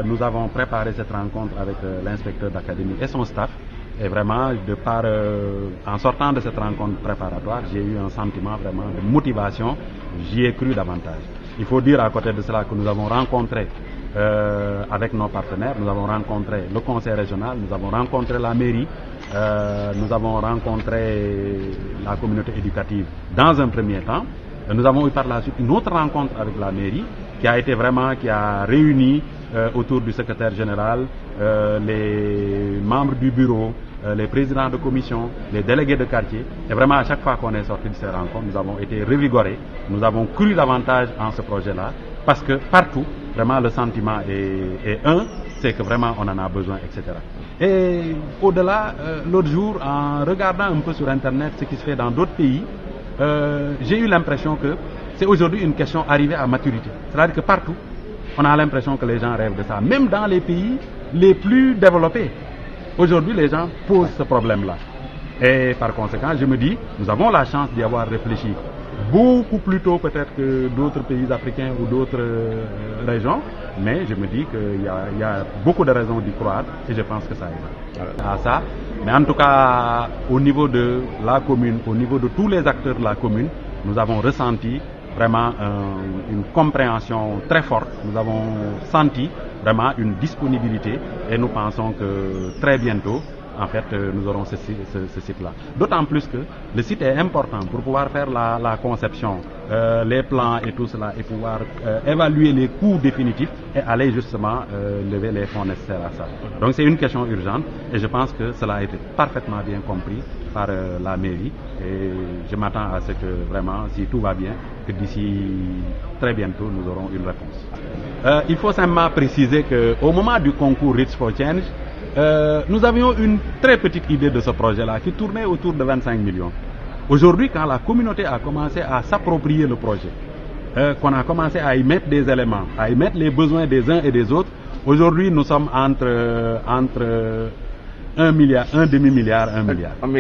nous avons préparé cette rencontre avec l'inspecteur d'académie et son staff. Et vraiment, en sortant de cette rencontre préparatoire, j'ai eu un sentiment vraiment de motivation. J'y ai cru davantage. Il faut dire à côté de cela que nous avons rencontré avec nos partenaires, nous avons rencontré le conseil régional, nous avons rencontré la mairie, nous avons rencontré la communauté éducative dans un premier temps. Nous avons eu par la suite une autre rencontre avec la mairie qui a réuni autour du secrétaire général les membres du bureau, les présidents de commission, les délégués de quartier. Et vraiment, à chaque fois qu'on est sorti de ces rencontres, nous avons été revigorés. Nous avons cru davantage en ce projet-là parce que partout, vraiment, le sentiment est c'est que vraiment on en a besoin, etc. Et au-delà, l'autre jour, en regardant un peu sur Internet ce qui se fait dans d'autres pays, j'ai eu l'impression que c'est aujourd'hui une question arrivée à maturité. C'est-à-dire que partout, on a l'impression que les gens rêvent de ça. Même dans les pays les plus développés, aujourd'hui les gens posent ce problème-là. Et par conséquent, je me dis, nous avons la chance d'y avoir réfléchi beaucoup plus tôt peut-être que d'autres pays africains ou d'autres régions, mais je me dis qu'il y a beaucoup de raisons d'y croire et je pense que ça ira à ça. Mais en tout cas, au niveau de la commune, au niveau de tous les acteurs de la commune, nous avons ressenti vraiment une compréhension très forte. Nous avons senti vraiment une disponibilité et nous pensons que très bientôt, en fait, nous aurons ce site-là. D'autant plus que le site est important pour pouvoir faire la conception, les plans et tout cela, et pouvoir évaluer les coûts définitifs et aller justement lever les fonds nécessaires à ça. Donc c'est une question urgente et je pense que cela a été parfaitement bien compris par la mairie et je m'attends à ce que vraiment, si tout va bien, que d'ici très bientôt nous aurons une réponse. Il faut simplement préciser qu'au moment du concours Reach for Change, nous avions une très petite idée de ce projet-là qui tournait autour de 25 millions. Aujourd'hui, quand la communauté a commencé à s'approprier le projet, qu'on a commencé à y mettre des éléments, à y mettre les besoins des uns et des autres, aujourd'hui nous sommes entre 1 milliard, un demi-milliard, 1 milliard.